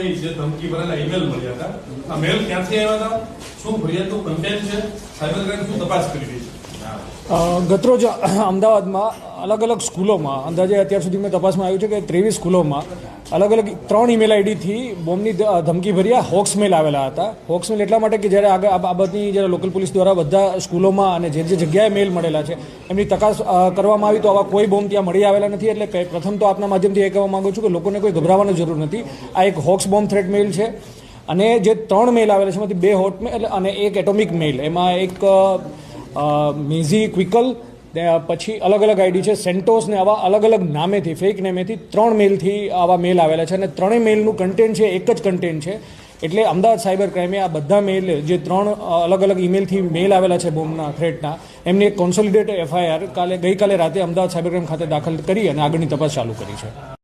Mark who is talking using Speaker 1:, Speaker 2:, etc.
Speaker 1: એ જે ધમકી ભરેલા ઈમેલ મળ્યા હતા, આ મેલ ક્યાંથી આવ્યા હતા, શું ફરિયાદનું કન્ટેન્ટ છે, સાયબર ક્રાઇમ શું તપાસ કરી રહી છે?
Speaker 2: ગતરોજ અમદાવાદમાં અલગ અલગ સ્કૂલોમાં અંદાજે અત્યાર સુધી મેં તપાસમાં આવ્યું છે કે 23 સ્કૂલોમાં અલગ અલગ 3 ઈમેલ આઈડીથી બોમ્બની ધમકી ભર્યા હોક્સ મેલ આવેલા હતા. હોક્સ મેલ એટલા માટે કે જ્યારે આગળ આ બાબતની જ્યારે લોકલ પોલીસ દ્વારા બધા સ્કૂલોમાં અને જે જગ્યાએ મેલ મળેલા છે એમની તપાસ કરવામાં આવી તો આવા કોઈ બોમ્બ ત્યાં મળી આવેલા નથી. એટલે પ્રથમ તો આપના માધ્યમથી એ કહેવા માગું છું કે લોકોને કોઈ ગભરાવાની જરૂર નથી. આ એક હોક્સ બોમ્બ થ્રેટ મેલ છે અને જે 3 મેલ આવેલા છે એમાંથી 2 હોટ મેલ અને એક એટોમિક મેલ, એમાં એક મેઝી ક્વિકલ, પછી અલગ અલગ આઈડી છે સેન્ટોસ ને આવા અલગ અલગ નામેથી ફેક નામેથી 3 મેલથી આવા મેલ આવેલા છે અને 3 મેલનું કન્ટેન્ટ છે એક જ કન્ટેન્ટ છે. એટલે અમદાવાદ સાયબર ક્રાઇમે આ બધા મેલ જે 3 અલગ અલગ ઈમેલથી મેલ આવેલા છે બોમ્બના થ્રેટના એમની એક કોન્સોલિડેટેડ FIR ગઈકાલે રાતે અમદાવાદ સાયબર ક્રાઇમ ખાતે દાખલ કરી અને આગળની તપાસ ચાલુ કરી છે.